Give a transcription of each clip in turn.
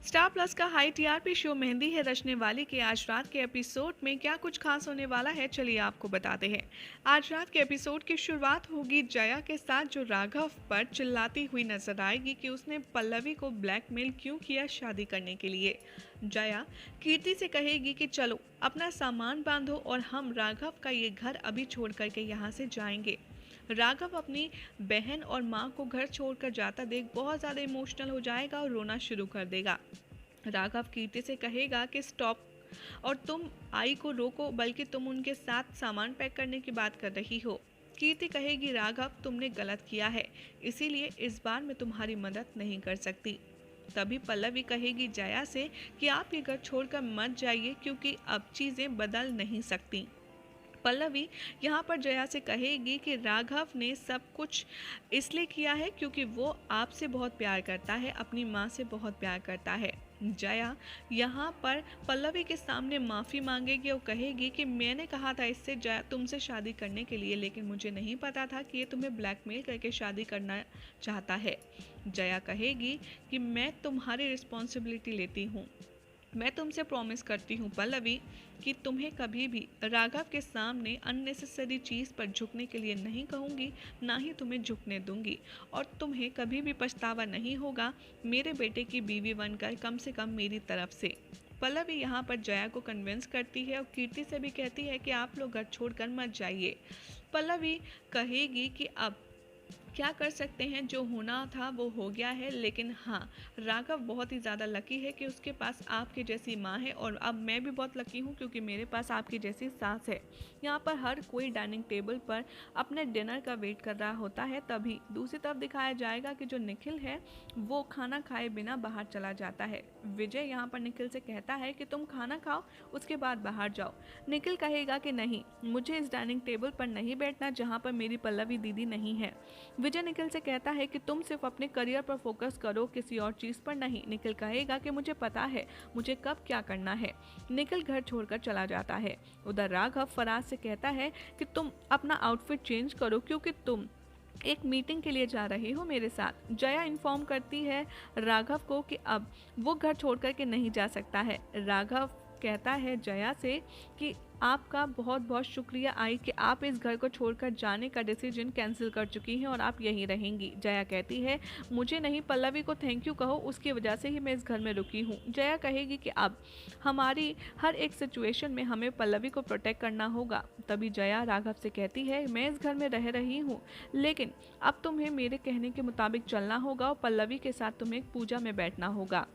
Star plus का high TRP show mehndi है रचने वाली के आज रात के एपिसोड में क्या कुछ खास होने वाला है, चलिए आपको बताते हैं। आज रात के एपिसोड की शुरुआत होगी जया के साथ, जो राघव पर चिल्लाती हुई नजर आएगी कि उसने पल्लवी को ब्लैकमेल क्यों किया शादी करने के लिए। जया कीर्ति से कहेगी कि चलो अपना सामान बांधो और हम राघव का ये घर अभी छोड़ करके यहाँ से जाएंगे। राघव अपनी बहन और माँ को घर छोड़कर जाता देख बहुत ज़्यादा इमोशनल हो जाएगा और रोना शुरू कर देगा। राघव कीर्ति से कहेगा कि स्टॉप, और तुम आई को रोको, बल्कि तुम उनके साथ सामान पैक करने की बात कर रही हो। कीर्ति कहेगी राघव तुमने गलत किया है, इसीलिए इस बार मैं तुम्हारी मदद नहीं कर सकती। तभी पल्लवी कहेगी जया से कि आप ये घर छोड़कर मत जाइए, क्योंकि अब चीज़ें बदल नहीं सकती। पल्लवी यहाँ पर जया से कहेगी कि राघव ने सब कुछ इसलिए किया है क्योंकि वो आपसे बहुत प्यार करता है, अपनी माँ से बहुत प्यार करता है। जया यहाँ पर पल्लवी के सामने माफ़ी मांगेगी और कहेगी कि मैंने कहा था इससे जया तुमसे शादी करने के लिए, लेकिन मुझे नहीं पता था कि ये तुम्हें ब्लैकमेल करके शादी करना चाहता है। जया कहेगी कि मैं तुम्हारी रिस्पॉन्सिबिलिटी लेती हूँ, मैं तुमसे प्रॉमिस करती हूँ पल्लवी कि तुम्हें कभी भी राघव के सामने अननेसेसरी चीज़ पर झुकने के लिए नहीं कहूँगी, ना ही तुम्हें झुकने दूंगी, और तुम्हें कभी भी पछतावा नहीं होगा मेरे बेटे की बीवी बनकर, कम से कम मेरी तरफ से। पल्लवी यहाँ पर जया को कन्विंस करती है और कीर्ति से भी कहती है कि आप लोग घर छोड़कर मत जाइए। पल्लवी कहेगी कि अब क्या कर सकते हैं, जो होना था वो हो गया है, लेकिन हाँ राघव बहुत ही ज़्यादा लकी है कि उसके पास आपके जैसी माँ है, और अब मैं भी बहुत लकी हूँ क्योंकि मेरे पास आपकी जैसी सास है। यहाँ पर हर कोई डाइनिंग टेबल पर अपने डिनर का वेट कर रहा होता है। तभी दूसरी तरफ दिखाया जाएगा कि जो निखिल है वो खाना खाए बिना बाहर चला जाता है। विजय यहाँ पर निखिल से कहता है कि तुम खाना खाओ उसके बाद बाहर जाओ। निखिल कहेगा कि नहीं, मुझे इस डाइनिंग टेबल पर नहीं बैठना जहाँ पर मेरी पल्लवी दीदी नहीं है। विजय निखिल से कहता है कि तुम सिर्फ अपने करियर पर फोकस करो, किसी और चीज़ पर नहीं। निखिल कहेगा कि मुझे पता है मुझे कब क्या करना है। निखिल घर छोड़कर चला जाता है। उधर राघव फराज से कहता है कि तुम अपना आउटफिट चेंज करो क्योंकि तुम एक मीटिंग के लिए जा रहे हो मेरे साथ। जया इन्फॉर्म करती है राघव को कि अब वो घर छोड़ कर के नहीं जा सकता है। राघव कहता है जया से कि आपका बहुत बहुत शुक्रिया आई कि आप इस घर को छोड़कर जाने का डिसीजन कैंसिल कर चुकी हैं और आप यहीं रहेंगी। जया कहती है मुझे नहीं, पल्लवी को थैंक यू कहो, उसकी वजह से ही मैं इस घर में रुकी हूँ। जया कहेगी कि अब हमारी हर एक सिचुएशन में हमें पल्लवी को प्रोटेक्ट करना होगा। तभी जया राघव से कहती है मैं इस घर में रह रही हूँ, लेकिन अब तुम्हें मेरे कहने के मुताबिक चलना होगा और पल्लवी के साथ तुम्हें एक पूजा में बैठना होगा।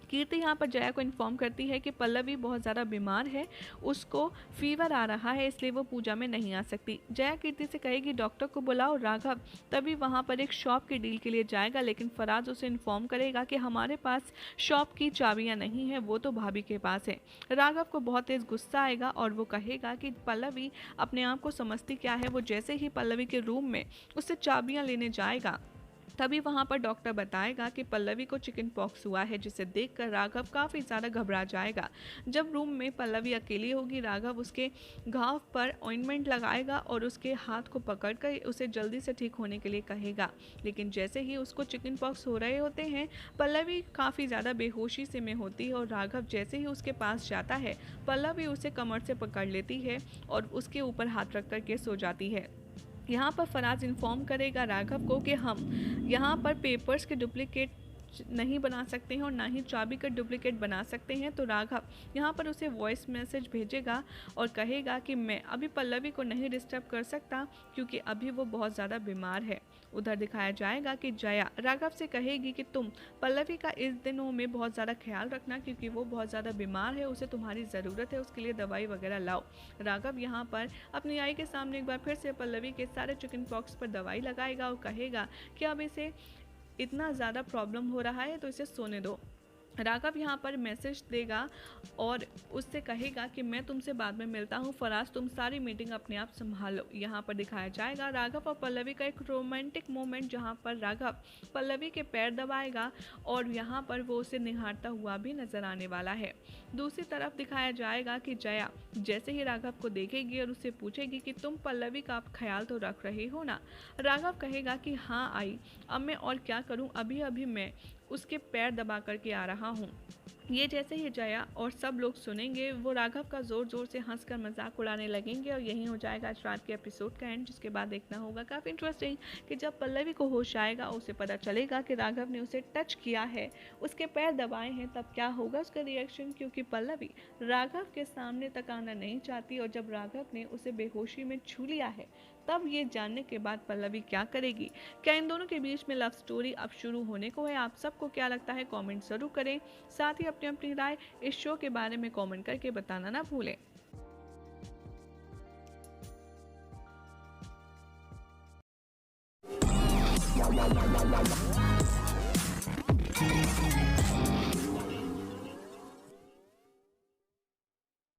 कीर्ति यहाँ पर जया को इन्फॉर्म करती है कि पल्लवी बहुत ज़्यादा बीमार है, उसको फीवर आ रहा है, इसलिए वो पूजा में नहीं आ सकती। जया कीर्ति से कहेगी डॉक्टर को बुलाओ। राघव तभी वहाँ पर एक शॉप की डील के लिए जाएगा, लेकिन फराज उसे इन्फॉर्म करेगा कि हमारे पास शॉप की चाबियाँ नहीं हैं, वो तो भाभी के पास है। राघव को बहुत तेज़ गुस्सा आएगा और वो कहेगा कि पल्लवी अपने आप को समझती क्या है। वो जैसे ही पल्लवी के रूम में उससे चाबियाँ लेने जाएगा, तभी वहाँ पर डॉक्टर बताएगा कि पल्लवी को चिकन पॉक्स हुआ है, जिसे देखकर राघव काफ़ी ज़्यादा घबरा जाएगा। जब रूम में पल्लवी अकेली होगी, राघव उसके घाव पर ऑइंटमेंट लगाएगा और उसके हाथ को पकड़कर उसे जल्दी से ठीक होने के लिए कहेगा। लेकिन जैसे ही उसको चिकन पॉक्स हो रहे होते हैं, पल्लवी काफ़ी ज़्यादा बेहोशी से में होती है और राघव जैसे ही उसके पास जाता है, पल्लवी उसे कमर से पकड़ लेती है और उसके ऊपर हाथ रख कर के सो जाती है। यहाँ पर फराज इन्फॉर्म करेगा राघव को कि हम यहाँ पर पेपर्स के डुप्लीकेट नहीं बना सकते हैं और ना ही चाबी का डुप्लीकेट बना सकते हैं। तो राघव यहाँ पर उसे वॉइस मैसेज भेजेगा और कहेगा कि मैं अभी पल्लवी को नहीं डिस्टर्ब कर सकता क्योंकि अभी वो बहुत ज़्यादा बीमार है। उधर दिखाया जाएगा कि जया राघव से कहेगी कि तुम पल्लवी का इस दिनों में बहुत ज़्यादा ख्याल रखना क्योंकि वो बहुत ज़्यादा बीमार है, उसे तुम्हारी ज़रूरत है, उसके लिए दवाई वगैरह लाओ। राघव यहाँ पर अपनी आई के सामने एक बार फिर से पल्लवी के सारे चिकन पॉक्स पर दवाई लगाएगा और कहेगा कि अब इसे इतना ज़्यादा प्रॉब्लम हो रहा है तो इसे सोने दो। राघव यहाँ पर मैसेज देगा और उससे कहेगा कि मैं तुमसे बाद में मिलता हूँ, फराज तुम सारी मीटिंग अपने आप संभालो। यहाँ पर दिखाया जाएगा राघव और पल्लवी का एक रोमांटिक मोमेंट, जहाँ पर राघव पल्लवी के पैर दबाएगा और यहाँ पर वो उसे निहारता हुआ भी नजर आने वाला है। दूसरी तरफ दिखाया जाएगा कि जया जैसे ही राघव को देखेगी और उससे पूछेगी कि तुम पल्लवी का ख्याल तो रख रहे हो ना। राघव कहेगा कि हाँ आई, अब मैं और क्या करूँ, अभी अभी मैं उसके पैर दबा करके आ रहा हूँ। ये जैसे ही जया और सब लोग सुनेंगे वो राघव का जोर जोर से हंसकर मजाक उड़ाने लगेंगे और यही हो जाएगा आज रात के एपिसोड का एंड, जिसके बाद देखना होगा काफ़ी इंटरेस्टिंग कि जब पल्लवी को होश आएगा उसे पता चलेगा कि राघव ने उसे टच किया है, उसके पैर दबाए हैं, तब क्या होगा उसका रिएक्शन, क्योंकि पल्लवी राघव के सामने तक आना नहीं चाहती और जब राघव ने उसे बेहोशी में छू लिया है तब ये जानने के बाद पल्लवी क्या करेगी। क्या इन दोनों के बीच में लव स्टोरी अब शुरू होने को है? आप सबको क्या लगता है कमेंट जरूर करें, साथ ही अपनी अपनी राय इस शो के बारे में कमेंट करके बताना ना भूलें।